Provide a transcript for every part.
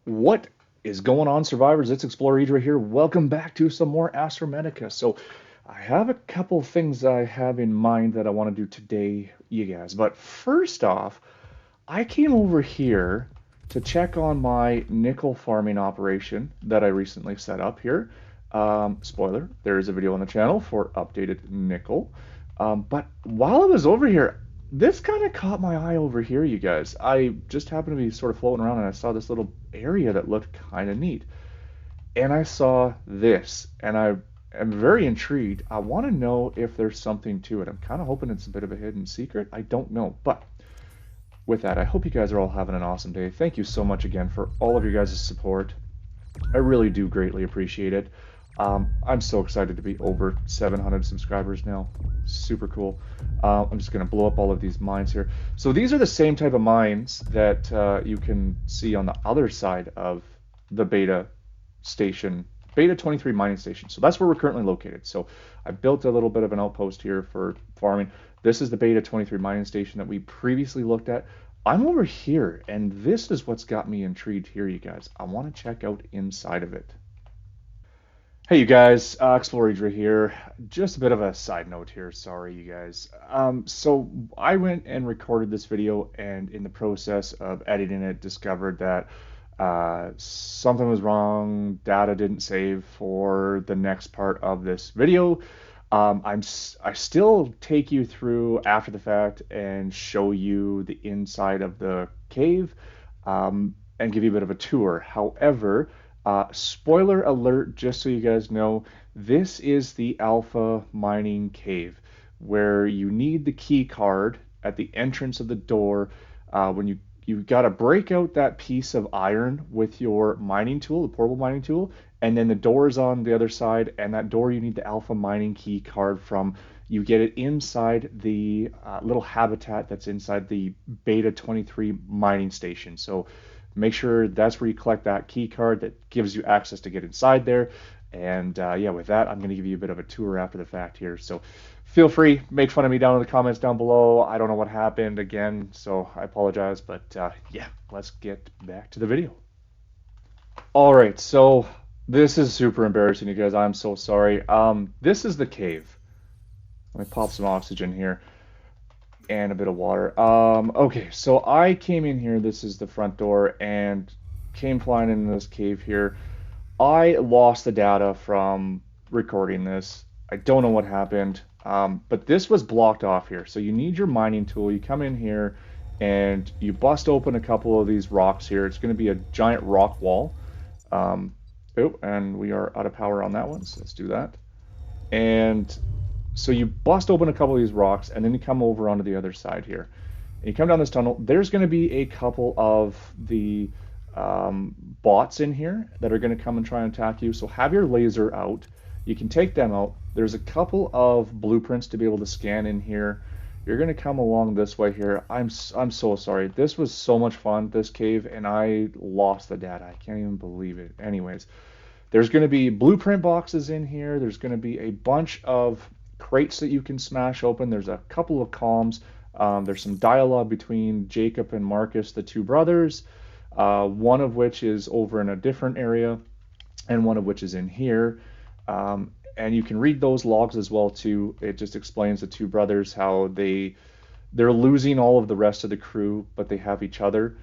What is going on, survivors? It's Explorer Idra here. Welcome back to some more Astrometica. So, I have a couple things I have in mind that I want to do today, you guys. But first off, I came over here to check on my nickel farming operation that I recently set up here. Spoiler, there is a video on the channel for updated nickel. But while I was over here, this kind of caught my eye over here, you guys. I just happened to be sort of floating around and I saw this little area that looked kind of neat. And I saw this, and I am very intrigued. I want to know if there's something to it. I'm kind of hoping it's a bit of a hidden secret. I don't know. But with that, I hope you guys are all having an awesome day. Thank you so much again for all of your guys' support. I really do greatly appreciate it. I'm so excited to be over 700 subscribers now. Super cool. I'm just going to blow up all of these mines here. So these are the same type of mines that you can see on the other side of the beta station, beta 23 mining station. So that's where we're currently located. So I built a little bit of an outpost here for farming. This is the beta 23 mining station that we previously looked at. I'm over here, and this is what's got me intrigued here, you guys. I want to check out inside of it. Hey you guys, Explorer Idra here. Just a bit of a side note here, sorry you guys. So I went and recorded this video, and in the process of editing it, discovered that something was wrong, data didn't save for the next part of this video. I still take you through after the fact and show you the inside of the cave, and give you a bit of a tour. However, spoiler alert, just so you guys know, this is the Alpha Mining Cave, where you need the key card at the entrance of the door. When you got to break out that piece of iron with your mining tool, the portable mining tool, and then the door is on the other side, and that door you need the Alpha Mining key card from. You get it inside the little habitat that's inside the Beta 23 mining station. So make sure that's where you collect that key card that gives you access to get inside there. And yeah, with that, I'm going to give you a bit of a tour after the fact here. So feel free, make fun of me down in the comments down below. I don't know what happened again, so I apologize. But yeah, let's get back to the video. All right, so this is super embarrassing, you guys. I'm so sorry. This is the cave. Let me pop some oxygen here and a bit of water. Okay, so I came in here. This is the front door and came flying into this cave here. I lost the data from recording this. I don't know what happened, but this was blocked off here. So you need your mining tool. You come in here and you bust open a couple of these rocks here. It's going to be a giant rock wall. Oh, and we are out of power on that one, so let's do that. And so you bust open a couple of these rocks, and then you come over onto the other side here. And you come down this tunnel. There's going to be a couple of the bots in here that are going to come and try and attack you. So have your laser out. You can take them out. There's a couple of blueprints to be able to scan in here. You're going to come along this way here. I'm so sorry. This was so much fun, this cave, and I lost the data. I can't even believe it. Anyways, there's going to be blueprint boxes in here. There's going to be a bunch of crates that you can smash open. There's a couple of comms. There's some dialogue between Jacob and Marcus, the two brothers, one of which is over in a different area, and one of which is in here. And you can read those logs as well too. It just explains the two brothers how they're losing all of the rest of the crew, but they have each other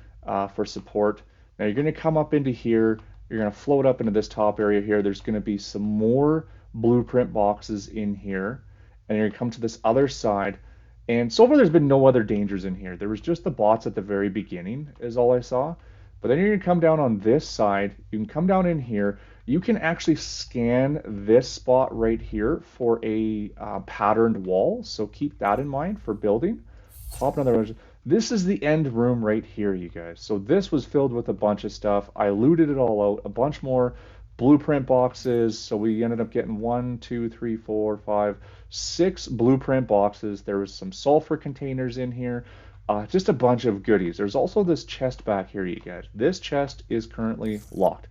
for support. Now you're going to come up into here. You're going to float up into this top area here. There's going to be some more blueprint boxes in here, and you're going to come to this other side. And so far there's been no other dangers in here. There was just the bots at the very beginning is all I saw. But then you're going to come down on this side. You can come down in here. You can actually scan this spot right here for a patterned wall. So keep that in mind for building. Pop another. This is the end room right here, you guys. So this was filled with a bunch of stuff. I looted it all out. A bunch more blueprint boxes. So we ended up getting 1, 2, 3, 4, 5, 6 blueprint boxes. There was some sulfur containers in here. Just a bunch of goodies. There's also this chest back here, you guys. This chest is currently locked.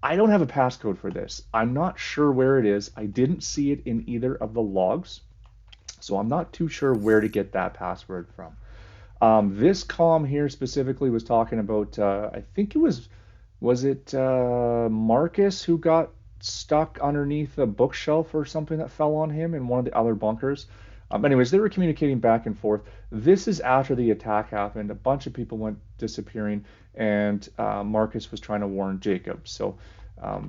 I don't have a passcode for this. I'm not sure where it is. I didn't see it in either of the logs. So I'm not too sure where to get that password from. This comm here specifically was talking about, I think it was Was it Marcus who got stuck underneath a bookshelf or something that fell on him in one of the other bunkers? Anyways, they were communicating back and forth. This is after the attack happened. A bunch of people went disappearing, and Marcus was trying to warn Jacob. So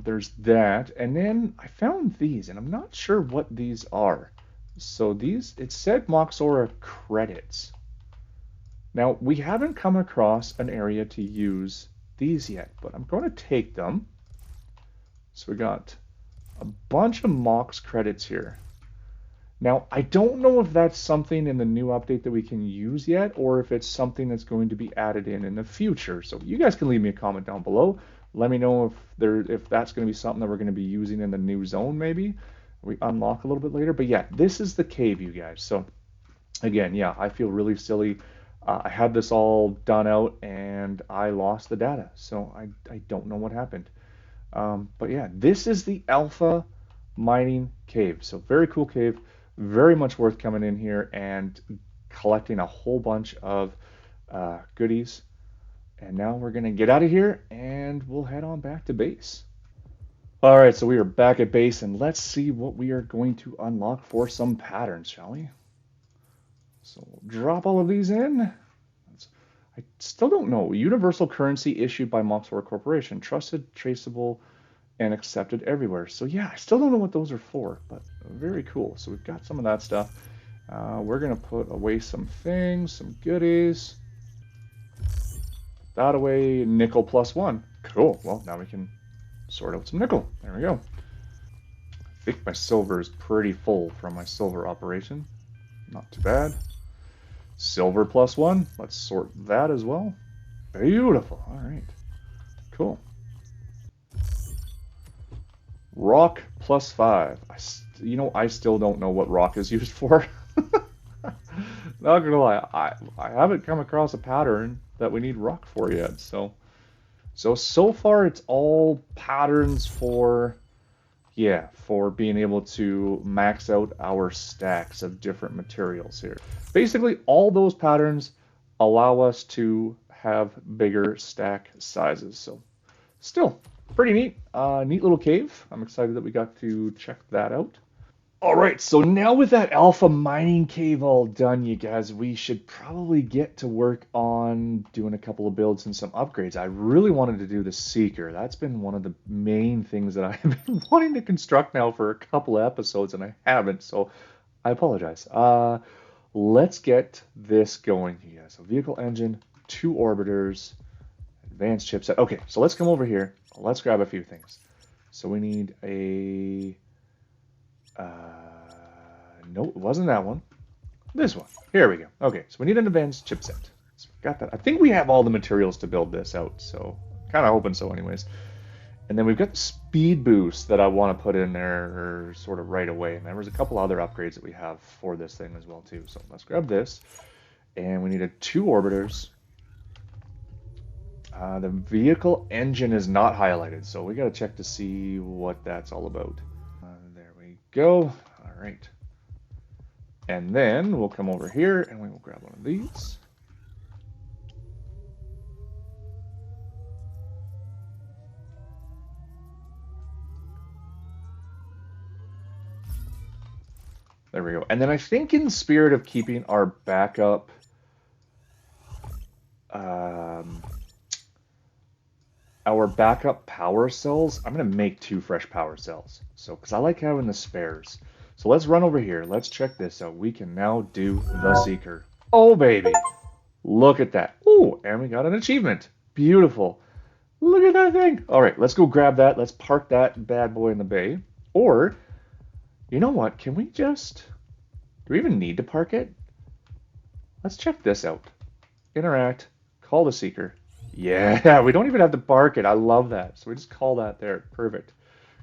there's that. And then I found these, and I'm not sure what these are. So these, it said Moxora credits. Now, we haven't come across an area to use these yet, but I'm going to take them. So we got a bunch of Mox credits here. Now, I don't know if that's something in the new update that we can use yet, or if it's something that's going to be added in the future. So you guys can leave me a comment down below. Let me know if that's going to be something that we're going to be using in the new zone, maybe. We unlock a little bit later. But yeah, this is the cave, you guys. So again, yeah, I feel really silly. I had this all done out and I lost the data, so I don't know what happened. But yeah, this is the Alpha Mining Cave. So very cool cave, very much worth coming in here and collecting a whole bunch of goodies. And now we're gonna get out of here and we'll head on back to base. All right, so we are back at base and let's see what we are going to unlock for some patterns, shall we? So we'll drop all of these in. I still don't know. Universal currency issued by Moxor Corporation. Trusted, traceable, and accepted everywhere. So yeah, I still don't know what those are for, but very cool. So we've got some of that stuff. We're going to put away some things, some goodies. Put that away, nickel +1. Cool. Well, now we can sort out some nickel. There we go. I think my silver is pretty full from my silver operation. Not too bad. Silver +1. Let's sort that as well. Beautiful. All right. Cool. Rock +5. I still don't know what rock is used for. Not gonna lie, I haven't come across a pattern that we need rock for yet. So far it's all patterns for, yeah, for being able to max out our stacks of different materials here. Basically, all those patterns allow us to have bigger stack sizes. So still pretty neat. Neat little cave. I'm excited that we got to check that out. All right, so now with that alpha mining cave all done, you guys, we should probably get to work on doing a couple of builds and some upgrades. I really wanted to do the Seeker. That's been one of the main things that I've been wanting to construct now for a couple of episodes, and I haven't, so I apologize. Let's get this going, you guys. So vehicle engine, 2 orbiters, advanced chipset. Okay, so let's come over here. Let's grab a few things. So we need a... no, it wasn't that one. This one. Here we go. Okay, so we need an advanced chipset. So we've got that. I think we have all the materials to build this out, so kind of hoping so anyways. And then we've got the speed boost that I want to put in there sort of right away. And there was a couple other upgrades that we have for this thing as well too. So let's grab this. And we needed 2 orbiters. The vehicle engine is not highlighted, so we got to check to see what that's all about. There we go. All right. And then we'll come over here and we will grab one of these. There we go. And then I think in the spirit of keeping our backup power cells, I'm going to make 2 fresh power cells. So, because I like having the spares. So let's run over here. Let's check this out. We can now do the Seeker. Oh, baby. Look at that. Oh, and we got an achievement. Beautiful. Look at that thing. All right, let's go grab that. Let's park that bad boy in the bay. Or, you know what? Can we just... Do we even need to park it? Let's check this out. Interact. Call the Seeker. Yeah, we don't even have to park it. I love that. So we just call that there. Perfect.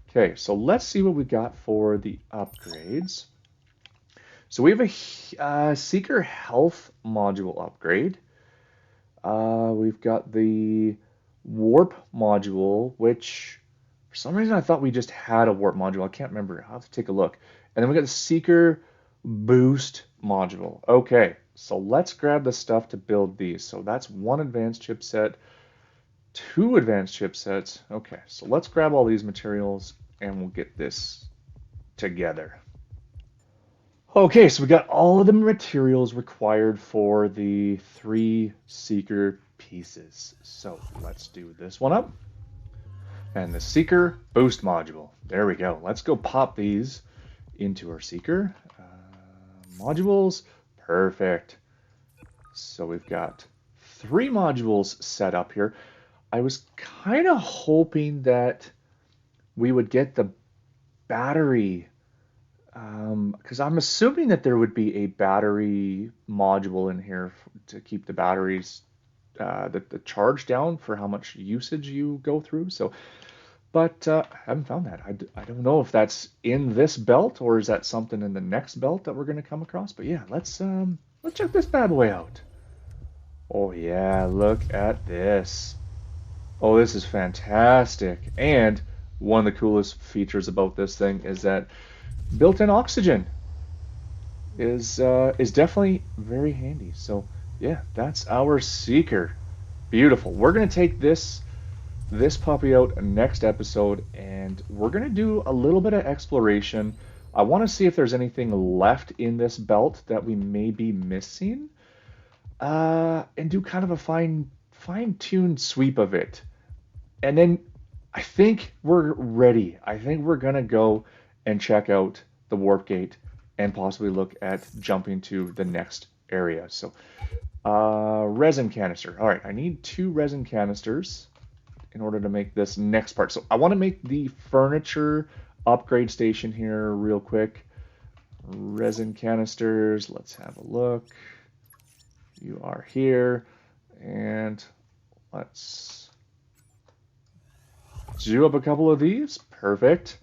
Okay, so let's see what we got for the upgrades. So we have a Seeker Health module upgrade. We've got the Warp module, which for some reason I thought we just had a Warp module. I can't remember. I'll have to take a look. And then we got the Seeker Boost module. Okay, so let's grab the stuff to build these. So that's 1 advanced chipset, 2 advanced chipsets. Okay, so let's grab all these materials and we'll get this together. Okay, so we got all of the materials required for the 3 Seeker pieces. So let's do this one up. And the Seeker boost module. There we go. Let's go pop these into our Seeker. Modules, perfect. So we've got 3 modules set up here. I was kind of hoping that we would get the battery, because I'm assuming that there would be a battery module in here to keep the batteries, the charge down for how much usage you go through. So, but I haven't found that. I don't know if that's in this belt or is that something in the next belt that we're going to come across. But yeah, let's check this bad boy out. Oh yeah, look at this. Oh, this is fantastic. And one of the coolest features about this thing is that built-in oxygen is definitely very handy. So yeah, that's our Seeker. Beautiful. We're gonna take this puppy out next episode, and we're gonna do a little bit of exploration. I want to see if there's anything left in this belt that we may be missing, and do kind of a fine-tuned sweep of it. And then I think we're ready. I think we're gonna go and check out the warp gate and possibly look at jumping to the next area. So, resin canister. All right, I need 2 resin canisters in order to make this next part. So I want to make the furniture upgrade station here real quick. Resin canisters. Let's have a look. You are here, and let's do up a couple of these. Perfect.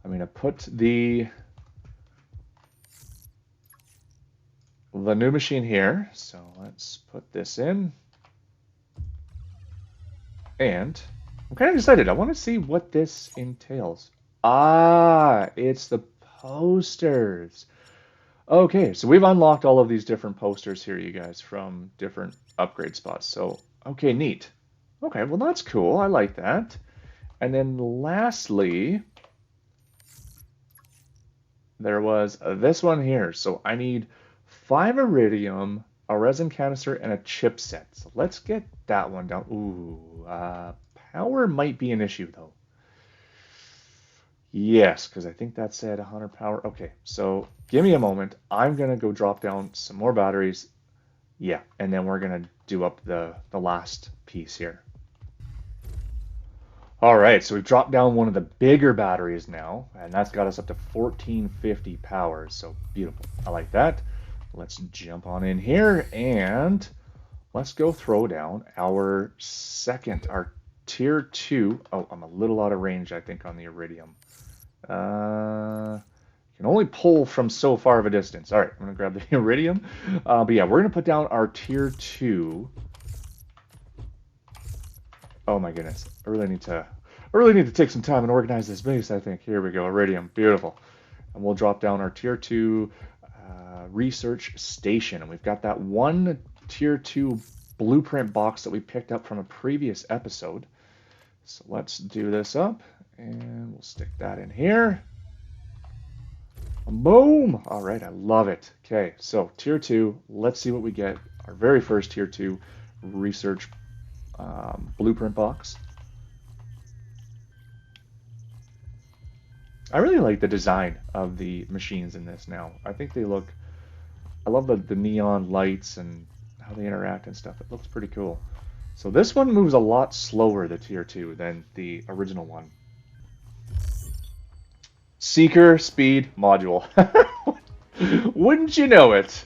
I'm going to put the new machine here. So let's put this in. And I'm kind of excited. I want to see what this entails. Ah, it's the posters. Okay, so we've unlocked all of these different posters here, you guys, from different upgrade spots. So, okay, neat. Okay, well, that's cool. I like that. And then lastly, there was this one here. So I need 5 iridium, a resin canister, and a chipset. So let's get that one down. Ooh, power might be an issue, though. Yes, because I think that said 100 power. Okay, so give me a moment. I'm going to go drop down some more batteries. Yeah, and then we're going to do up the last piece here. All right, so we've dropped down one of the bigger batteries now, and that's got us up to 1450 power. So beautiful. I like that. Let's jump on in here and let's go throw down our tier 2. Oh, I'm a little out of range, I think, on the iridium. You can only pull from so far of a distance. All right, I'm gonna grab the iridium. But yeah, we're gonna put down our tier 2. Oh my goodness, I really need to take some time and organize this base, I think. Here we go, iridium, beautiful. And we'll drop down our tier 2 research station. And we've got that one tier 2 blueprint box that we picked up from a previous episode. So let's do this up, and we'll stick that in here. Boom! All right, I love it. Okay, so tier 2, let's see what we get. Our very first tier 2 research blueprint box. I really like the design of the machines in this now. I think they look, I love the neon lights and how they interact and stuff. It looks pretty cool. So this one moves a lot slower, the tier 2, than the original one. Seeker speed module. Wouldn't you know it?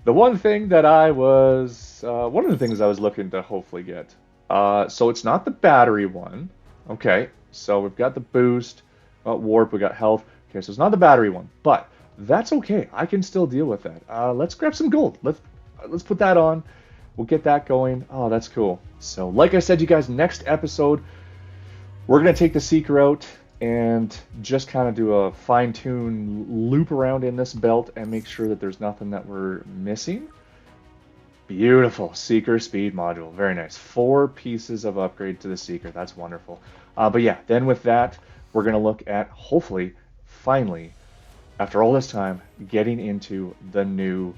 The one thing that one of the things I was looking to hopefully get. So it's not the battery one. Okay, so we've got the boost, warp, we got health. Okay, so it's not the battery one, but that's okay. I can still deal with that. Let's grab some gold. Let's put that on. We'll get that going. Oh, that's cool. So like I said, you guys, next episode, we're going to take the Seeker out and just kind of do a fine-tune loop around in this belt and make sure that there's nothing that we're missing. Beautiful Seeker speed module. Very nice. 4 pieces of upgrade to the Seeker. That's wonderful. But yeah, then with that, we're going to look at hopefully, finally, after all this time, getting into the new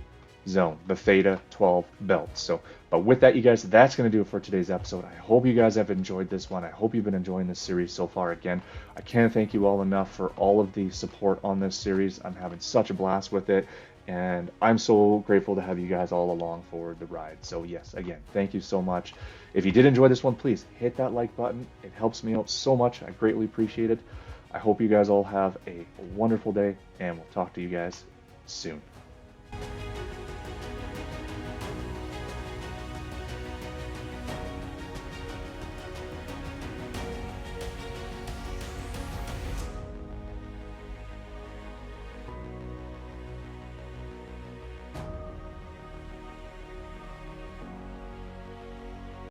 zone, the Theta-12 Belt. So, but with that, you guys, that's going to do it for today's episode. I hope you guys have enjoyed this one. I hope you've been enjoying this series so far. Again, I can't thank you all enough for all of the support on this series. I'm having such a blast with it, and I'm so grateful to have you guys all along for the ride. So yes, again, thank you so much. If you did enjoy this one, please hit that like button. It helps me out so much. I greatly appreciate it. I hope you guys all have a wonderful day, and we'll talk to you guys soon.